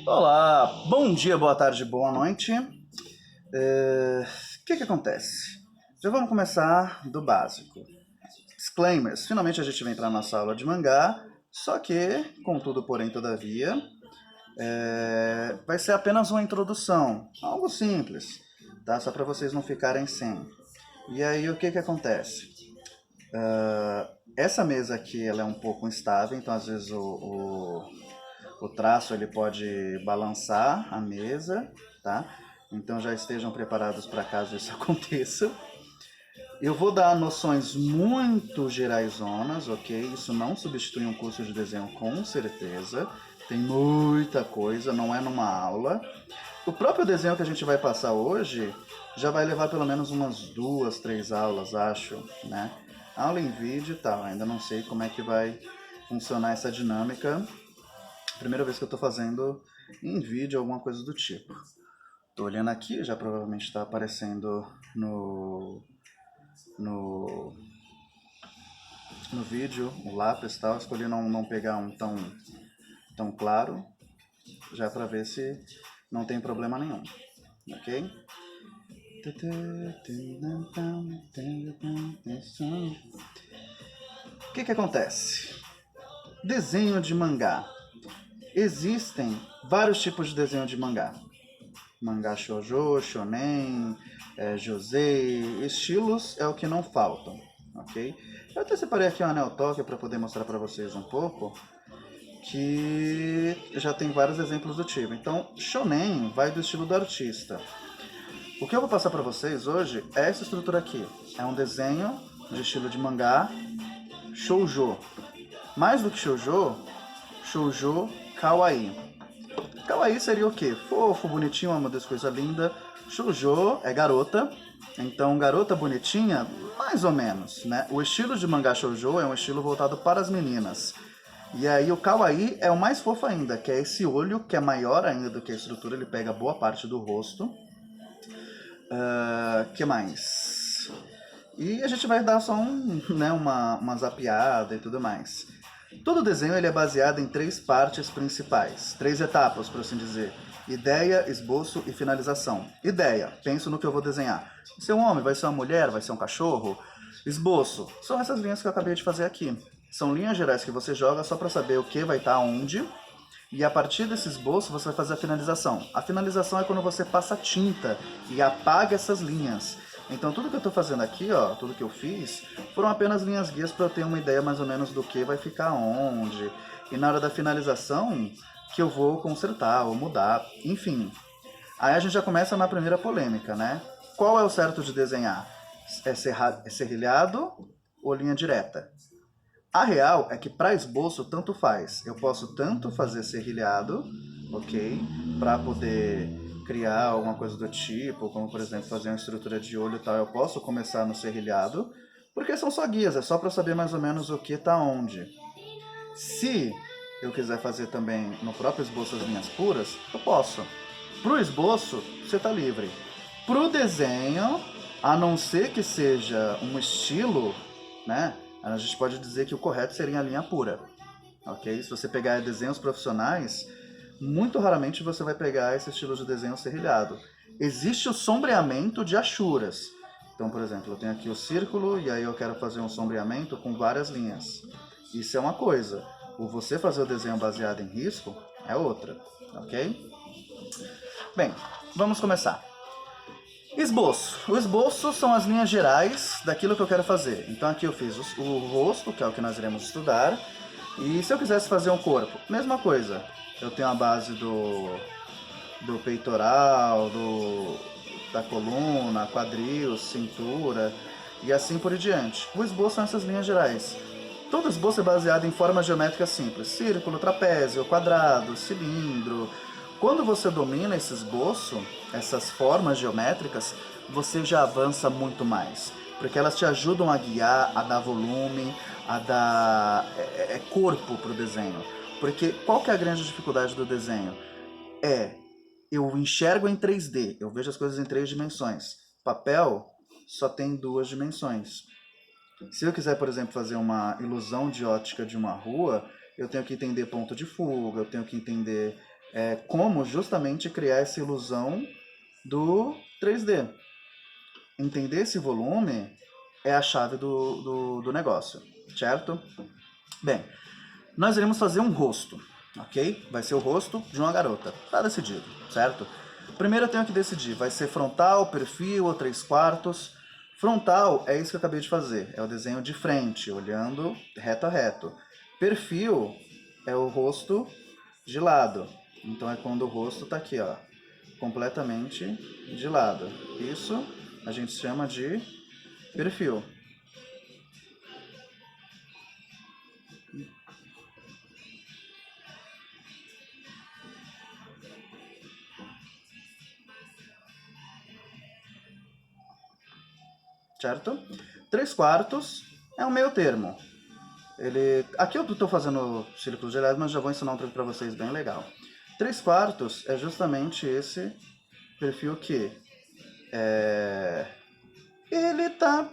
Olá, bom dia, boa tarde, boa noite. O que acontece? Já vamos começar do básico. Disclaimers. Finalmente a gente vem para a nossa aula de mangá, só que, contudo, porém, todavia, vai ser apenas uma introdução, algo simples, tá? Só para vocês não ficarem sem. E aí, o que acontece? Essa mesa aqui, ela é um pouco instável, então às vezes o traço ele pode balançar a mesa, tá? Então já estejam preparados para caso isso aconteça. Eu vou dar noções muito geraizonas, ok? Isso não substitui um curso de desenho com certeza. Tem muita coisa, não é numa aula. O próprio desenho que a gente vai passar hoje já vai levar pelo menos umas 2, 3 aulas, acho, né? Aula em vídeo e tal. Ainda não sei como é que vai funcionar essa dinâmica. Primeira vez que eu tô fazendo em vídeo alguma coisa do tipo. Tô olhando aqui, já provavelmente está aparecendo no, no vídeo o lápis e tal. Escolhi não pegar um tão claro, já para ver se não tem problema nenhum, ok? O que acontece? Desenho de mangá. Existem vários tipos de desenho de mangá. Mangá shoujo, shonen, josei, estilos é o que não faltam, ok? Eu até separei aqui uma Anel Tokyo para poder mostrar para vocês um pouco, que já tem vários exemplos do tipo. Então, shonen vai do estilo do artista. O que eu vou passar para vocês hoje é essa estrutura aqui. É um desenho de estilo de mangá shoujo. Mais do que shoujo, shoujo kawaii. Kawaii seria o quê? Fofo, bonitinho, uma das coisas lindas. Shoujo é garota, então garota bonitinha, mais ou menos, né? O estilo de mangá shoujo é um estilo voltado para as meninas. E aí o kawaii é o mais fofo ainda, que é esse olho que é maior ainda do que a estrutura, ele pega boa parte do rosto. Que mais? E a gente vai dar só uma zapeada e tudo mais. Todo desenho ele é baseado em 3 partes principais, 3 etapas, por assim dizer. Ideia, esboço e finalização. Ideia, penso no que eu vou desenhar. Vai ser um homem, vai ser uma mulher, vai ser um cachorro. Esboço, são essas linhas que eu acabei de fazer aqui. São linhas gerais que você joga só para saber o que vai estar onde. E a partir desse esboço você vai fazer a finalização. A finalização é quando você passa tinta e apaga essas linhas. Então tudo que eu estou fazendo aqui, ó, tudo que eu fiz, foram apenas linhas guias para eu ter uma ideia mais ou menos do que vai ficar onde. E na hora da finalização, que eu vou consertar ou mudar, enfim. Aí a gente já começa na primeira polêmica, né? Qual é o certo de desenhar? É serrilhado ou linha direta? A real é que para esboço tanto faz. Eu posso tanto fazer serrilhado, ok? Para poder criar alguma coisa do tipo, como por exemplo fazer uma estrutura de olho e tal, eu posso começar no serrilhado, porque são só guias, é só para saber mais ou menos o que tá onde. Se eu quiser fazer também no próprio esboço as linhas puras, eu posso. Pro esboço, você tá livre. Pro desenho, a não ser que seja um estilo, né? A gente pode dizer que o correto seria a linha pura, ok? Se você pegar desenhos profissionais, muito raramente você vai pegar esse estilo de desenho serrilhado. Existe o sombreamento de achuras. Então, por exemplo, eu tenho aqui o círculo e aí eu quero fazer um sombreamento com várias linhas. Isso é uma coisa. O você fazer o desenho baseado em risco é outra, ok? Bem, vamos começar. Esboço. O esboço são as linhas gerais daquilo que eu quero fazer. Então aqui eu fiz o rosto, que é o que nós iremos estudar. E se eu quisesse fazer um corpo, mesma coisa. Eu tenho a base do peitoral, da coluna, quadril, cintura e assim por diante. O esboço são essas linhas gerais. Todo esboço é baseado em formas geométricas simples. Círculo, trapézio, quadrado, cilindro. Quando você domina esse esboço, essas formas geométricas, você já avança muito mais. Porque elas te ajudam a guiar, a dar volume, a dar corpo para o desenho. Porque qual que é a grande dificuldade do desenho? Eu enxergo em 3D, eu vejo as coisas em 3 dimensões. Papel só tem 2 dimensões. Se eu quiser, por exemplo, fazer uma ilusão de ótica de uma rua, eu tenho que entender ponto de fuga, eu tenho que entender como justamente criar essa ilusão do 3D. Entender esse volume é a chave do negócio, certo? Bem, nós iremos fazer um rosto, ok? Vai ser o rosto de uma garota, tá decidido, certo? Primeiro eu tenho que decidir, vai ser frontal, perfil ou 3/4. Frontal é isso que eu acabei de fazer, é o desenho de frente, olhando reto a reto. Perfil é o rosto de lado, então é quando o rosto tá aqui, ó, completamente de lado. Isso a gente chama de perfil. Certo? 3/4 é um meio termo. Aqui eu estou fazendo círculos gerais, mas já vou ensinar um truque para vocês bem legal. 3/4 é justamente esse perfil que ele tá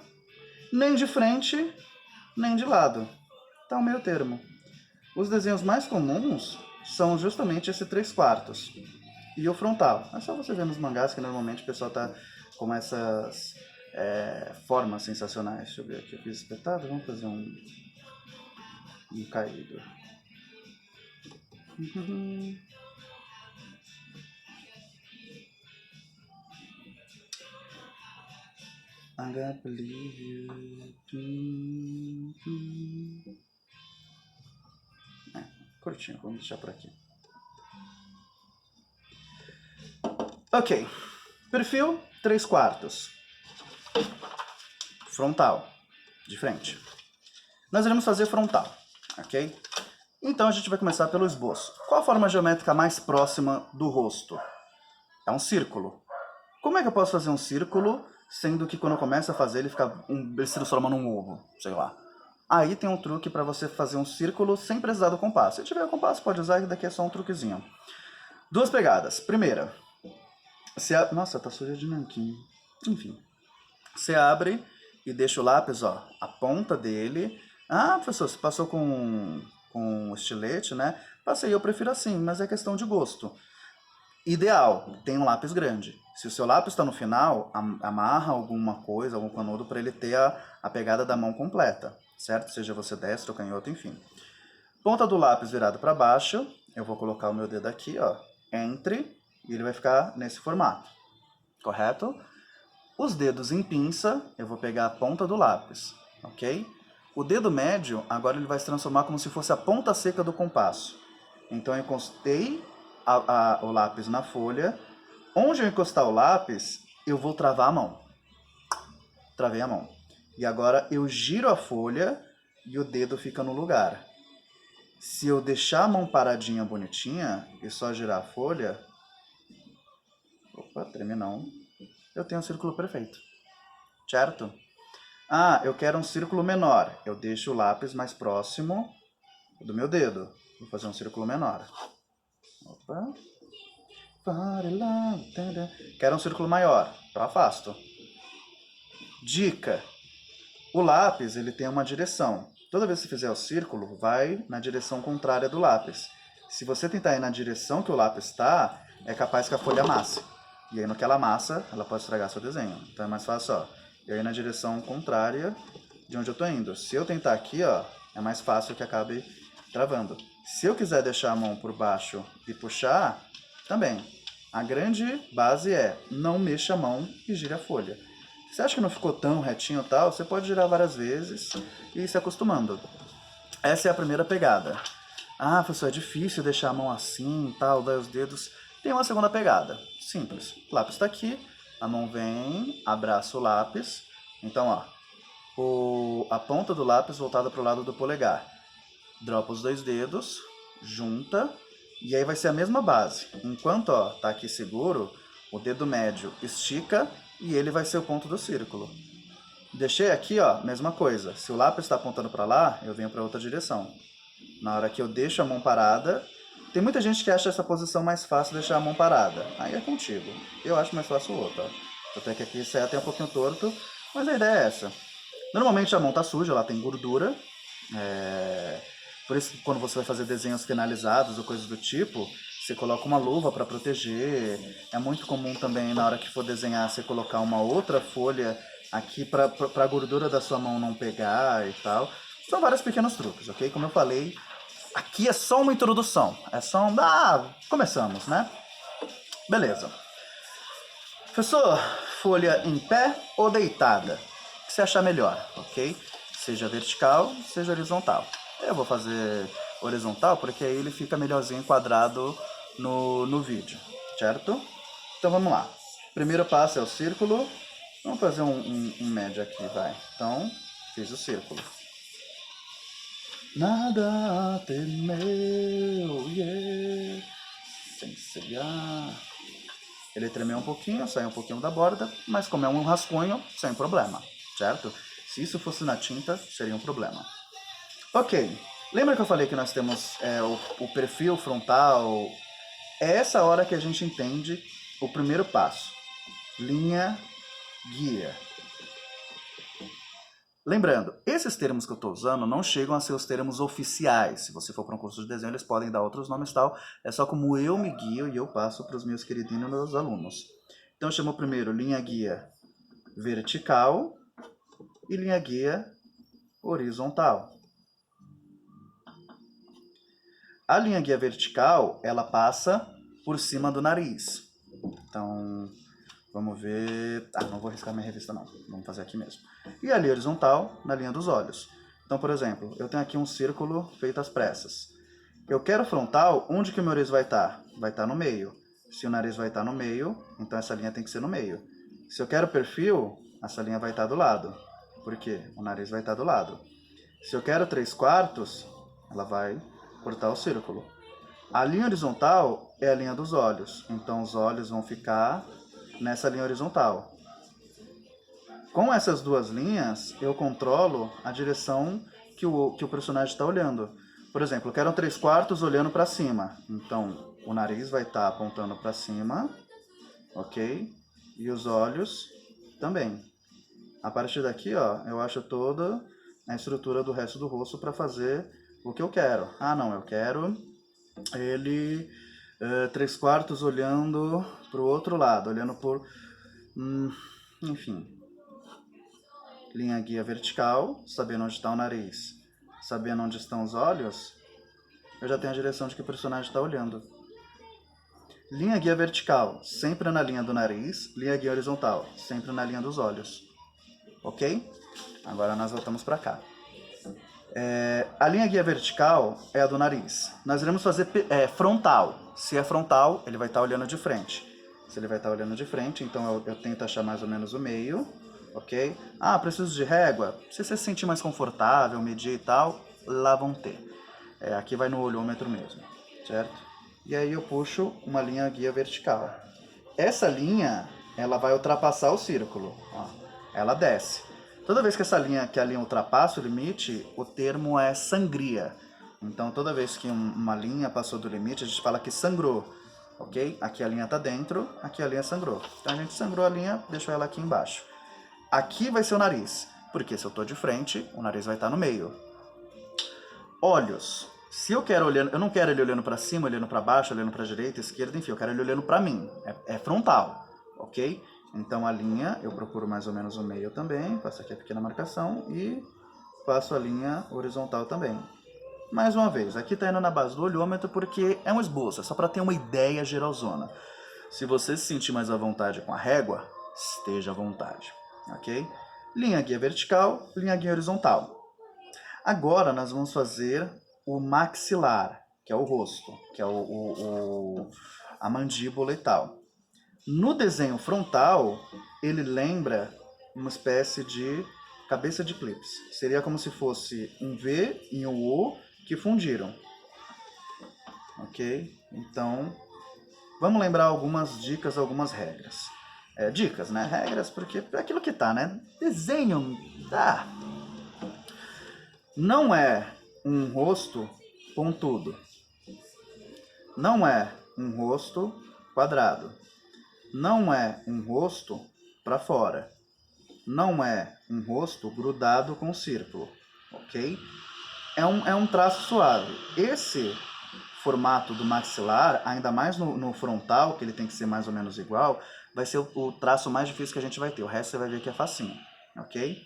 nem de frente, nem de lado. Tá um meio termo. Os desenhos mais comuns são justamente esse 3/4 e o frontal. É só você ver nos mangás que normalmente o pessoal tá com essas formas sensacionais. Deixa eu ver aqui, eu fiz espetado, vamos fazer um caído. I gotta believe you. Curtinho, vamos deixar por aqui. Ok. Perfil 3/4. Frontal. De frente. Nós iremos fazer frontal, ok? Então a gente vai começar pelo esboço. Qual a forma geométrica mais próxima do rosto? É um círculo. Como é que eu posso fazer um círculo, sendo que quando eu começo a fazer ele se transforma num ovo, sei lá. Aí tem um truque para você fazer um círculo sem precisar do compasso. Se tiver o compasso pode usar, que daqui é só um truquezinho. 2 pegadas. Primeira, nossa, tá suja de nanquim. Enfim, você abre e deixa o lápis, ó, a ponta dele. Ah, professor, você passou com estilete, né? Passei, eu prefiro assim, mas é questão de gosto. Ideal, tem um lápis grande. Se o seu lápis está no final, amarra alguma coisa, algum canudo para ele ter a pegada da mão completa, certo? Seja você destro ou canhoto, enfim. Ponta do lápis virado para baixo, eu vou colocar o meu dedo aqui, ó, entre, e ele vai ficar nesse formato, correto? Os dedos em pinça, eu vou pegar a ponta do lápis, ok? O dedo médio, agora ele vai se transformar como se fosse a ponta seca do compasso. Então eu encostei o lápis na folha. Onde eu encostar o lápis, eu vou travar a mão. Travei a mão. E agora eu giro a folha e o dedo fica no lugar. Se eu deixar a mão paradinha, bonitinha, e só girar a folha... Opa, treme não. Eu tenho um círculo perfeito. Certo? Ah, eu quero um círculo menor. Eu deixo o lápis mais próximo do meu dedo. Vou fazer um círculo menor. Opa. Quero um círculo maior. Eu afasto. Dica. O lápis, ele tem uma direção. Toda vez que você fizer o círculo, vai na direção contrária do lápis. Se você tentar ir na direção que o lápis está, é capaz que a folha amasse. E aí no que ela amassa, ela pode estragar seu desenho. Então é mais fácil, ó, eu ir na direção contrária de onde eu tô indo. Se eu tentar aqui, ó, é mais fácil que acabe travando. Se eu quiser deixar a mão por baixo e puxar, também. A grande base é não mexa a mão e gire a folha. Se você acha que não ficou tão retinho e tal, você pode girar várias vezes e ir se acostumando. Essa é a primeira pegada. Ah, professor, é difícil deixar a mão assim e tal, dar os dedos. Tem uma segunda pegada. Simples. O lápis está aqui, a mão vem, abraça o lápis. Então, ó, a ponta do lápis voltada para o lado do polegar. Dropa os 2 dedos, junta, e aí vai ser a mesma base. Enquanto, ó, tá aqui seguro, o dedo médio estica e ele vai ser o ponto do círculo. Deixei aqui, ó, mesma coisa. Se o lápis está apontando para lá, eu venho para outra direção. Na hora que eu deixo a mão parada, tem muita gente que acha essa posição mais fácil, deixar a mão parada. Aí é contigo. Eu acho mais fácil o outro, ó. Até que aqui isso é até um pouquinho torto, mas a ideia é essa. Normalmente a mão tá suja, ela tem gordura. Por isso, quando você vai fazer desenhos finalizados ou coisas do tipo, você coloca uma luva para proteger. É muito comum também, na hora que for desenhar, você colocar uma outra folha aqui para a gordura da sua mão não pegar e tal. São vários pequenos truques, ok? Como eu falei, aqui é só uma introdução. É só um... começamos, né? Beleza. Professor, folha em pé ou deitada? O que você achar melhor, ok? Seja vertical, seja horizontal. Eu vou fazer horizontal porque aí ele fica melhorzinho enquadrado no vídeo, certo? Então vamos lá. Primeiro passo é o círculo. Vamos fazer um médio aqui, vai. Então, fiz o círculo. Nada temeu, yeah. Sem ciliar. Ele tremeu um pouquinho, saiu um pouquinho da borda, mas como é um rascunho, sem problema, certo? Se isso fosse na tinta, seria um problema. Ok, lembra que eu falei que nós temos o perfil frontal? É essa hora que a gente entende o primeiro passo. Linha, guia. Lembrando, esses termos que eu estou usando não chegam a ser os termos oficiais. Se você for para um curso de desenho, eles podem dar outros nomes e tal. É só como eu me guio e eu passo para os meus queridinhos e meus alunos. Então eu chamo primeiro linha guia vertical e linha guia horizontal. A linha guia vertical, ela passa por cima do nariz. Então, vamos ver... não vou riscar minha revista não. Vamos fazer aqui mesmo. E a linha horizontal, na linha dos olhos. Então, por exemplo, eu tenho aqui um círculo feito às pressas. Eu quero frontal, onde que o meu nariz vai estar? Vai estar no meio. Se o nariz vai estar no meio, então essa linha tem que ser no meio. Se eu quero perfil, essa linha vai estar do lado. Por quê? O nariz vai estar do lado. Se eu quero 3/4, ela vai cortar o círculo. A linha horizontal é a linha dos olhos. Então os olhos vão ficar nessa linha horizontal. Com essas duas linhas, eu controlo a direção que o personagem está olhando. Por exemplo, eu quero um 3/4 olhando para cima. Então, o nariz vai estar apontando para cima, ok? E os olhos também. A partir daqui, ó, eu acho toda a estrutura do resto do rosto para fazer o que eu quero. Não, eu quero ele 3/4 olhando para o outro lado, olhando por... enfim... Linha guia vertical, sabendo onde está o nariz, sabendo onde estão os olhos, eu já tenho a direção de que o personagem está olhando. Linha guia vertical, sempre na linha do nariz. Linha guia horizontal, sempre na linha dos olhos. Ok? Agora nós voltamos para cá. A linha guia vertical é a do nariz. Nós iremos fazer frontal. Se é frontal, ele vai estar olhando de frente. Se ele vai estar olhando de frente, então eu tento achar mais ou menos o meio. Ok? Preciso de régua? Se você se sentir mais confortável, medir e tal, lá vão ter. Aqui vai no olhômetro mesmo, certo? E aí eu puxo uma linha guia vertical. Essa linha, ela vai ultrapassar o círculo. Ó, ela desce. Toda vez que a linha ultrapassa o limite, o termo é sangria. Então toda vez que uma linha passou do limite, a gente fala que sangrou. Ok? Aqui a linha está dentro, aqui a linha sangrou. Então a gente sangrou a linha, deixou ela aqui embaixo. Aqui vai ser o nariz, porque se eu estou de frente, o nariz vai estar no meio. Olhos. Se eu quero olhando, eu não quero ele olhando para cima, olhando para baixo, olhando para a direita, esquerda, enfim, eu quero ele olhando para mim. É frontal, ok? Então a linha, eu procuro mais ou menos o meio também, faço aqui a pequena marcação e faço a linha horizontal também. Mais uma vez, aqui está indo na base do olhômetro porque é um esboço, é só para ter uma ideia geralzona. Se você se sentir mais à vontade com a régua, esteja à vontade. Ok? Linha guia vertical, linha guia horizontal. Agora nós vamos fazer o maxilar, que é o rosto, que é a mandíbula e tal. No desenho frontal, ele lembra uma espécie de cabeça de clips. Seria como se fosse um V e um O que fundiram. Ok? Então, vamos lembrar algumas dicas, algumas regras. Dicas, né? Regras, porque é aquilo que tá, né? Desenho, não é um rosto pontudo. Não é um rosto quadrado. Não é um rosto para fora. Não é um rosto grudado com círculo, ok? É um traço suave. Esse formato do maxilar, ainda mais no frontal, que ele tem que ser mais ou menos igual, vai ser o traço mais difícil que a gente vai ter. O resto você vai ver que é facinho, ok?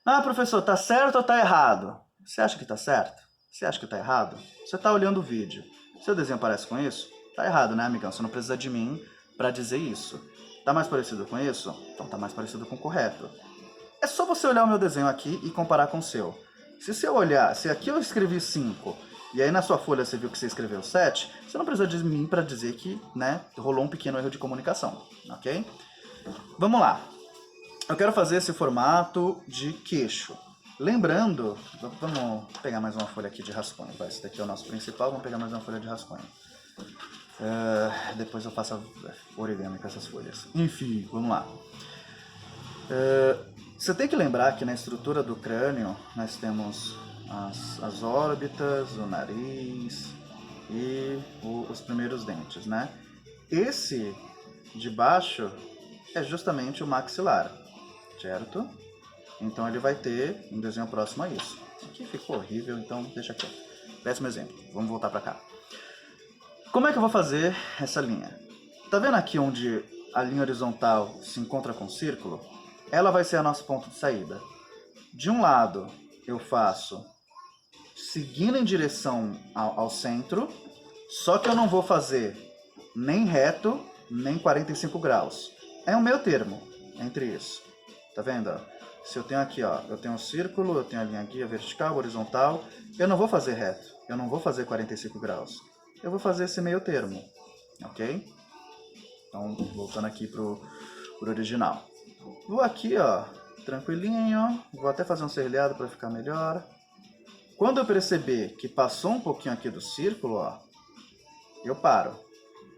Ah, professor, tá certo ou tá errado? Você acha que tá certo? Você acha que tá errado? Você tá olhando o vídeo. Seu desenho parece com isso? Tá errado, né, amigão? Você não precisa de mim pra dizer isso. Tá mais parecido com isso? Então tá mais parecido com o correto. É só você olhar o meu desenho aqui e comparar com o seu. Se você olhar, se aqui eu escrevi 5 e aí na sua folha você viu que você escreveu 7, você não precisa de mim para dizer que, né, rolou um pequeno erro de comunicação, ok? Vamos lá. Eu quero fazer esse formato de queixo. Lembrando, vamos pegar mais uma folha aqui de rascunho. Esse daqui é o nosso principal, vamos pegar mais uma folha de rascunho. Depois eu faço origami com essas folhas. Enfim, vamos lá. Você tem que lembrar que na estrutura do crânio nós temos as órbitas, o nariz e os primeiros dentes, né? Esse de baixo é justamente o maxilar, certo? Então ele vai ter um desenho próximo a isso. Aqui ficou horrível, então deixa aqui. Péssimo exemplo. Vamos voltar para cá. Como é que eu vou fazer essa linha? Tá vendo aqui onde a linha horizontal se encontra com o círculo? Ela vai ser a nosso ponto de saída. De um lado, eu faço seguindo em direção ao centro, só que eu não vou fazer nem reto, nem 45 graus. É um meio termo entre isso. Tá vendo? Se eu tenho aqui, ó, eu tenho um círculo, eu tenho a linha guia vertical, horizontal, eu não vou fazer reto, eu não vou fazer 45 graus. Eu vou fazer esse meio termo, ok? Então, voltando aqui pro original. Vou aqui, ó, tranquilinho, vou até fazer um serrilhado para ficar melhor. Quando eu perceber que passou um pouquinho aqui do círculo, ó, eu paro.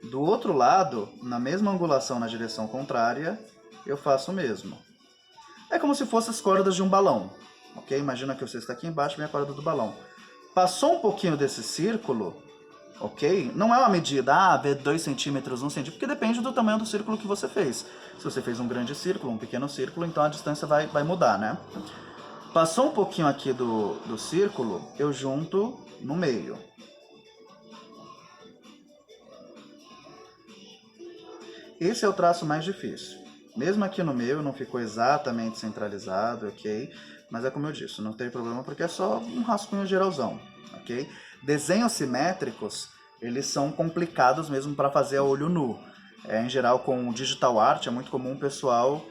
Do outro lado, na mesma angulação na direção contrária, eu faço o mesmo. É como se fossem as cordas de um balão, ok? Imagina que você está aqui embaixo e vem a corda do balão. Passou um pouquinho desse círculo, ok? Não é uma medida, 2 centímetros, 1 centímetro, porque depende do tamanho do círculo que você fez. Se você fez um grande círculo, um pequeno círculo, então a distância vai mudar, né? Passou um pouquinho aqui do círculo, eu junto no meio. Esse é o traço mais difícil. Mesmo aqui no meio não ficou exatamente centralizado, ok? Mas é como eu disse, não tem problema porque é só um rascunho geralzão, ok? Desenhos simétricos, eles são complicados mesmo para fazer a olho nu. Em geral, com digital art, é muito comum o pessoal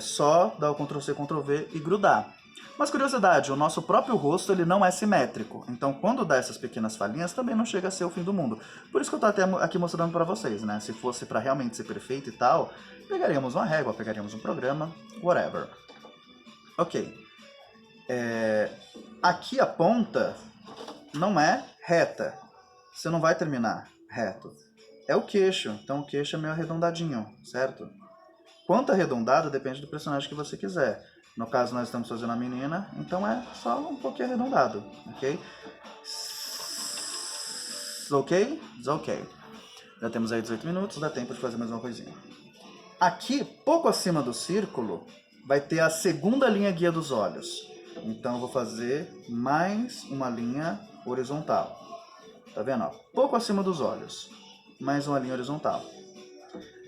só dar o Ctrl+C, Ctrl+V e grudar. Mas curiosidade, o nosso próprio rosto ele não é simétrico, então quando dá essas pequenas falhinhas também não chega a ser o fim do mundo. Por isso que eu tô até aqui mostrando para vocês, né? Se fosse para realmente ser perfeito e tal, pegaríamos uma régua, pegaríamos um programa, whatever. Ok. Aqui a ponta não é reta, você não vai terminar reto. É o queixo, então o queixo é meio arredondadinho, certo? Quanto arredondado depende do personagem que você quiser. No caso, nós estamos fazendo a menina, então é só um pouquinho arredondado, ok? Ok? Ok. Já temos aí 18 minutos, dá tempo de fazer mais uma coisinha. Aqui, pouco acima do círculo, vai ter a segunda linha guia dos olhos. Então eu vou fazer mais uma linha horizontal. Tá vendo? Ó? Pouco acima dos olhos, mais uma linha horizontal.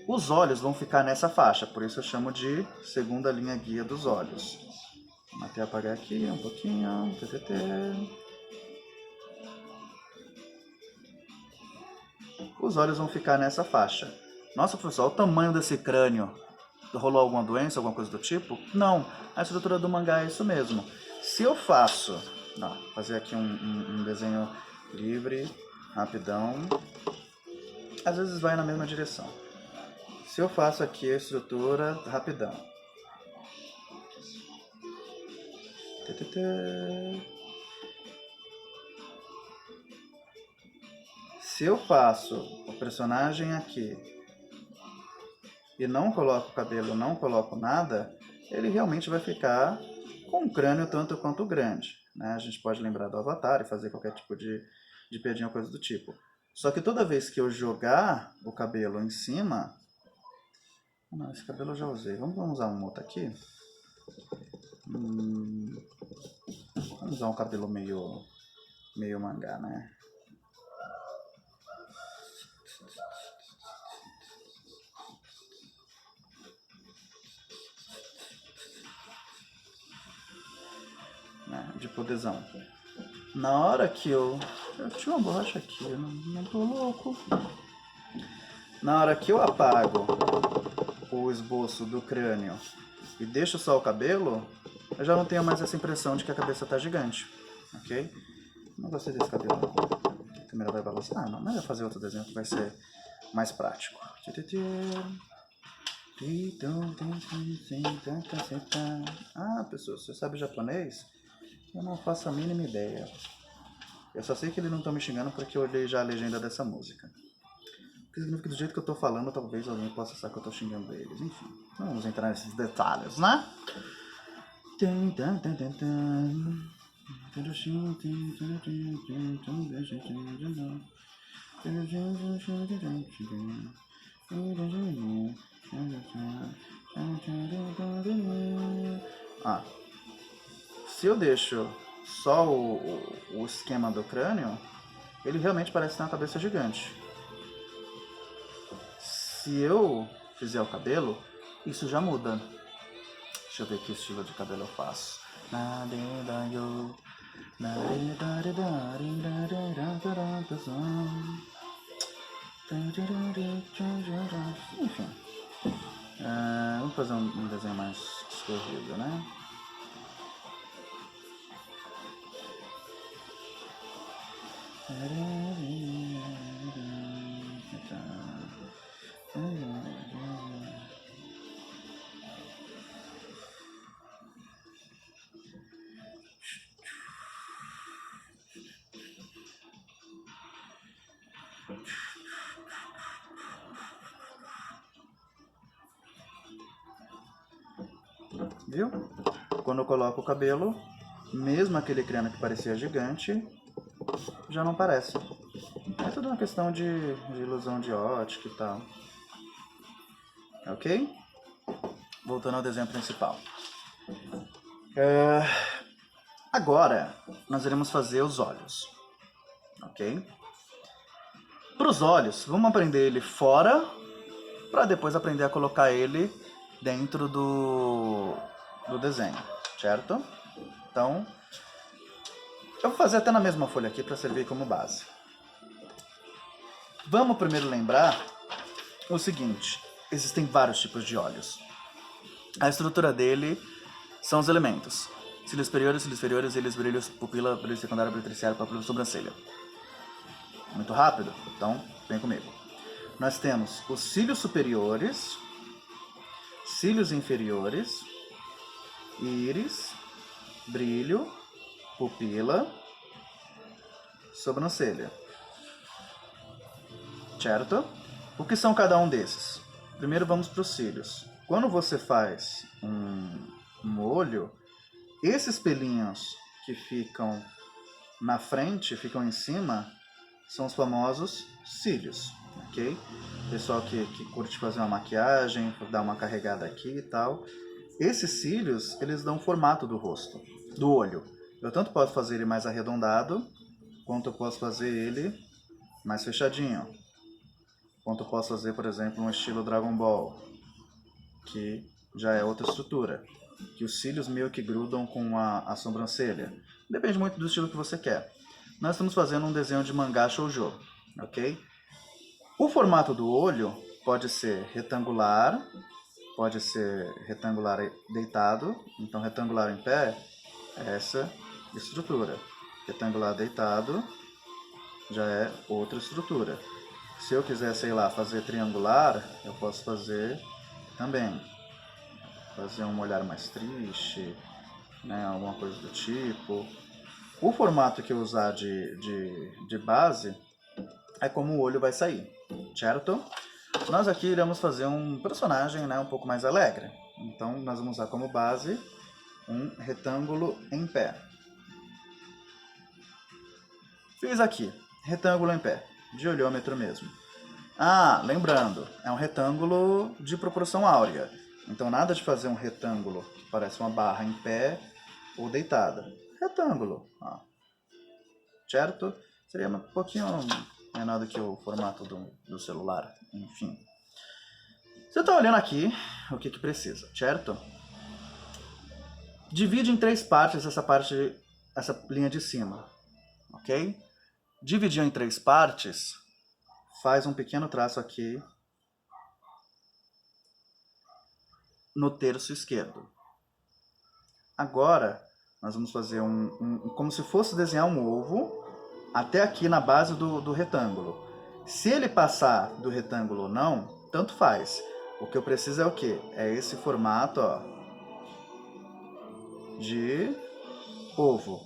Os olhos vão ficar nessa faixa, por isso eu chamo de segunda linha guia dos olhos. Vou até apagar aqui um pouquinho. Os olhos vão ficar nessa faixa. Nossa, professor, olha o tamanho desse crânio. Rolou alguma doença, alguma coisa do tipo? Não, a estrutura do mangá é isso mesmo. Se eu faço... fazer aqui um desenho livre, rapidão. Às vezes vai na mesma direção. Se eu faço aqui a estrutura, rapidão. Se eu faço o personagem aqui e não coloco cabelo, não coloco nada, ele realmente vai ficar com um crânio tanto quanto grande, né? A gente pode lembrar do Avatar e fazer qualquer tipo de piadinha ou coisa do tipo. Só que toda vez que eu jogar o cabelo em cima... Não, esse cabelo eu já usei. Vamos usar um outro aqui. Vamos usar um cabelo meio mangá, né? Né, de poderão. Na hora que eu tinha uma borracha aqui, eu não tô louco. Na hora que eu apago o esboço do crânio e deixo só o cabelo, eu já não tenho mais essa impressão de que a cabeça tá gigante, ok? Não gostei desse cabelo. A câmera vai balançar? Ah, não, mas eu vou fazer outro desenho que vai ser mais prático. Ah, pessoal, você sabe japonês? Eu não faço a mínima ideia. Eu só sei que eles não estão me xingando porque eu olhei já a legenda dessa música. O que significa que do jeito que eu tô falando, talvez alguém possa achar que eu tô xingando eles. Enfim, não vamos entrar nesses detalhes, né? Ah, se eu deixo só o esquema do crânio, ele realmente parece ter uma cabeça gigante. Se eu fizer o cabelo, isso já muda. Deixa eu ver que estilo de cabelo eu faço. Enfim. Vamos fazer um desenho mais escorrido, né? Viu? Quando eu coloco o cabelo, mesmo aquele crânio que parecia gigante, já não parece. É tudo uma questão de ilusão de ótica e tal. Ok? Voltando ao desenho principal. Agora, nós iremos fazer os olhos. Ok? Para os olhos, vamos aprender ele fora, para depois aprender a colocar ele dentro do desenho, certo? Então, eu vou fazer até na mesma folha aqui para servir como base. Vamos primeiro lembrar o seguinte: existem vários tipos de olhos. A estrutura dele são os elementos: cílios superiores, cílios brilhos, pupila, brilho secundário, brilho terciário, pupila, sobrancelha. Muito rápido? Então, vem comigo. Nós temos os cílios superiores, cílios inferiores, íris, brilho, pupila, sobrancelha. Certo? O que são cada um desses? Primeiro vamos para os cílios. Quando você faz um olho, esses pelinhos que ficam na frente, ficam em cima, são os famosos cílios, ok? Pessoal que curte fazer uma maquiagem, dar uma carregada aqui e tal. Esses cílios, eles dão o formato do rosto, do olho. Eu tanto posso fazer ele mais arredondado, quanto eu posso fazer ele mais fechadinho. Quanto eu posso fazer, por exemplo, um estilo Dragon Ball, que já é outra estrutura. Que os cílios meio que grudam com a sobrancelha. Depende muito do estilo que você quer. Nós estamos fazendo um desenho de mangá shoujo, ok? O formato do olho pode ser retangular deitado. Então, retangular em pé é essa estrutura. Retangular deitado já é outra estrutura. Se eu quiser, sei lá, fazer triangular, eu posso fazer também. Fazer um olhar mais triste, né, alguma coisa do tipo. O formato que eu usar de base é como o olho vai sair, certo? Nós aqui iremos fazer um personagem, né, um pouco mais alegre. Então, nós vamos usar como base um retângulo em pé. Fiz aqui, retângulo em pé, de olhômetro mesmo. Ah, lembrando, é um retângulo de proporção áurea. Então, nada de fazer um retângulo que parece uma barra em pé ou deitada. Retângulo, ó. Certo? Seria um pouquinho menor do que o formato do celular, enfim. Você está olhando aqui o que precisa, certo? Divide em 3 partes essa linha de cima, ok? Dividiu em 3 partes, faz um pequeno traço aqui no terço esquerdo. Agora, nós vamos fazer como se fosse desenhar um ovo até aqui na base do retângulo. Se ele passar do retângulo ou não, tanto faz. O que eu preciso é o quê? É esse formato, ó, de ovo.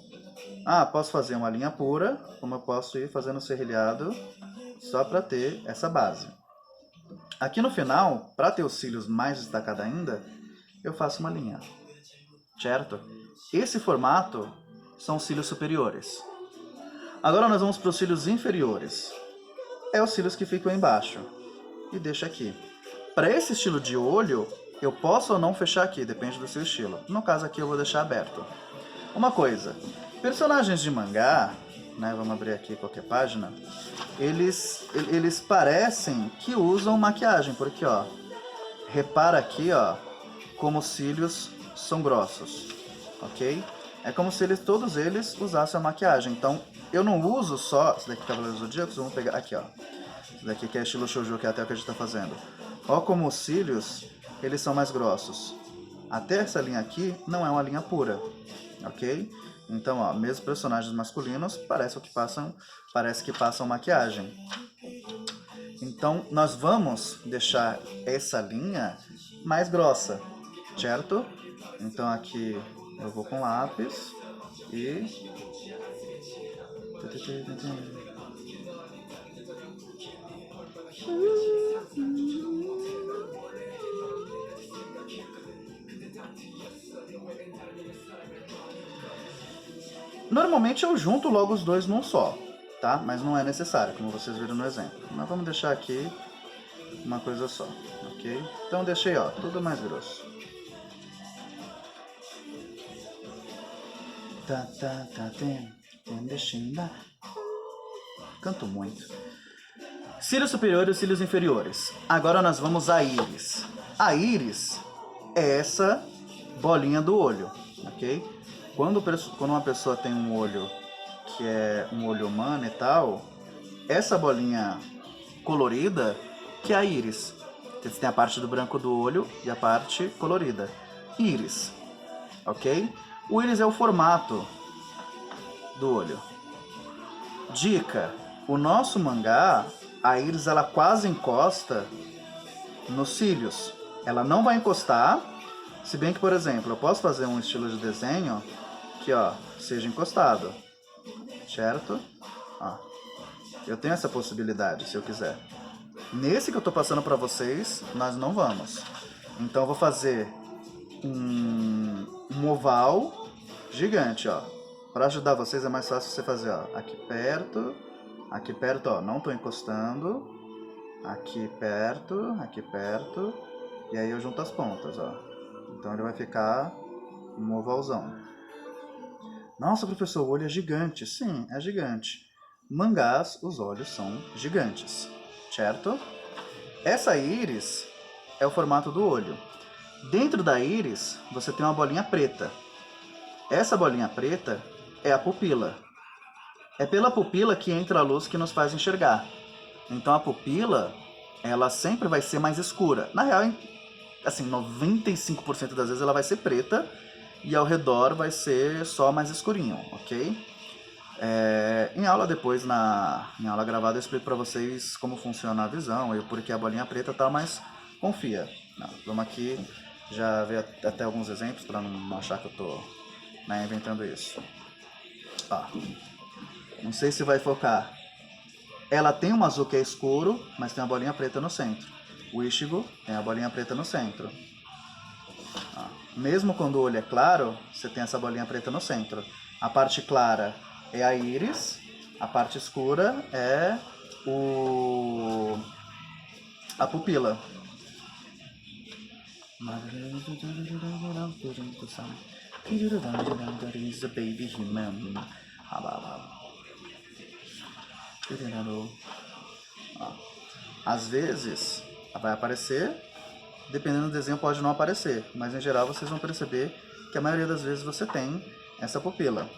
Posso fazer uma linha pura, como eu posso ir fazendo serrilhado só para ter essa base. Aqui no final, para ter os cílios mais destacados ainda, eu faço uma linha, certo? Esse formato são os cílios superiores. Agora nós vamos para os cílios inferiores. É os cílios que ficam embaixo. E deixa aqui. Para esse estilo de olho, eu posso ou não fechar aqui, depende do seu estilo. No caso aqui eu vou deixar aberto. Uma coisa, personagens de mangá, né, vamos abrir aqui qualquer página, eles parecem que usam maquiagem, porque ó, repara aqui ó, como os cílios são grossos, ok? É como se todos eles usassem a maquiagem. Então eu não uso só, esse daqui é Cavaleiros Zodíacos, vamos pegar aqui ó, esse daqui que é estilo shoujo, que é até o que a gente está fazendo. Ó como os cílios, eles são mais grossos. Até essa linha aqui não é uma linha pura, ok? Então, ó, mesmo personagens masculinos parece que passam maquiagem. Então, nós vamos deixar essa linha mais grossa, certo? Então, aqui eu vou com lápis e... Normalmente eu junto logo os dois num só, tá? Mas não é necessário, como vocês viram no exemplo. Mas vamos deixar aqui uma coisa só, ok? Então deixei, ó, tudo mais grosso. Canto muito. Cílios superiores e cílios inferiores. Agora nós vamos à íris. A íris é essa bolinha do olho, ok? Quando uma pessoa tem um olho que é um olho humano e tal, essa bolinha colorida que é a íris. Você tem a parte do branco do olho e a parte colorida. Íris, ok? O íris é o formato do olho. Dica: o nosso mangá, a íris ela quase encosta nos cílios. Ela não vai encostar, se bem que, por exemplo, eu posso fazer um estilo de desenho que, ó, seja encostado, certo? Ó, eu tenho essa possibilidade, se eu quiser. Nesse que eu tô passando pra vocês, nós não vamos. Então eu vou fazer um oval gigante, ó. Para ajudar vocês é mais fácil você fazer, ó, aqui perto, ó, não tô encostando, aqui perto, e aí eu junto as pontas, ó. Então ele vai ficar um ovalzão. Nossa, professor, o olho é gigante. Sim, é gigante. Mangás, os olhos são gigantes, certo? Essa íris é o formato do olho. Dentro da íris, você tem uma bolinha preta. Essa bolinha preta é a pupila. É pela pupila que entra a luz que nos faz enxergar. Então a pupila, ela sempre vai ser mais escura. Na real, assim, 95% das vezes ela vai ser preta e ao redor vai ser só mais escurinho, ok? Em aula depois, em aula gravada, eu explico para vocês como funciona a visão e por que a bolinha preta tá, mas confia. Não, vamos aqui já ver até alguns exemplos para não achar que eu tô, né, inventando isso. Ó, não sei se vai focar. Ela tem um azul que é escuro, mas tem uma bolinha preta no centro. O Ichigo tem a bolinha preta no centro. Ó, mesmo quando o olho é claro, você tem essa bolinha preta no centro. A parte clara é a íris, a parte escura é a pupila. Ó. Às vezes vai aparecer, dependendo do desenho pode não aparecer, mas em geral vocês vão perceber que a maioria das vezes você tem essa pupila.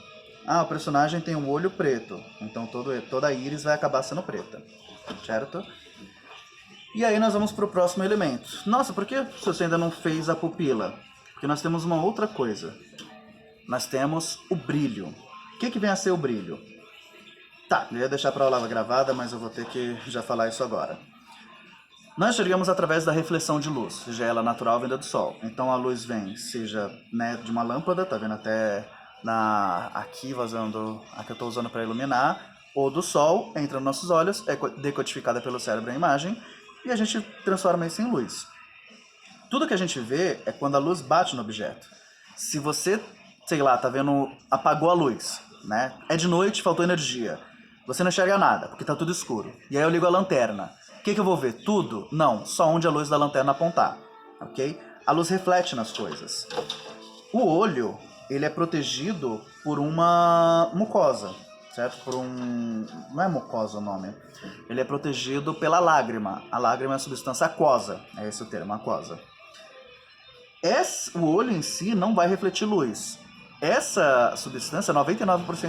Ah, o personagem tem um olho preto, então toda a íris vai acabar sendo preta, certo? E aí nós vamos para o próximo elemento. Nossa, por que você ainda não fez a pupila? Porque nós temos uma outra coisa. Nós temos o brilho. O que vem a ser o brilho? Tá, eu ia deixar para a aula gravada, mas eu vou ter que já falar isso agora. Nós enxergamos através da reflexão de luz, seja ela natural vinda do sol. Então a luz vem, seja de uma lâmpada, tá vendo até aqui vazando a que eu estou usando para iluminar, ou do sol, entra nos nossos olhos, é decodificada pelo cérebro a imagem, e a gente transforma isso em luz. Tudo que a gente vê é quando a luz bate no objeto. Se você, sei lá, tá vendo, apagou a luz, né? É de noite, faltou energia. Você não enxerga nada, porque tá tudo escuro. E aí eu ligo a lanterna. O que eu vou ver? Tudo? Não, só onde a luz da lanterna apontar, ok? A luz reflete nas coisas. O olho, ele é protegido por uma mucosa, certo? Não é mucosa o nome. Ele é protegido pela lágrima. A lágrima é a substância aquosa, é esse o termo, aquosa. O olho em si não vai refletir luz. Essa substância, 99%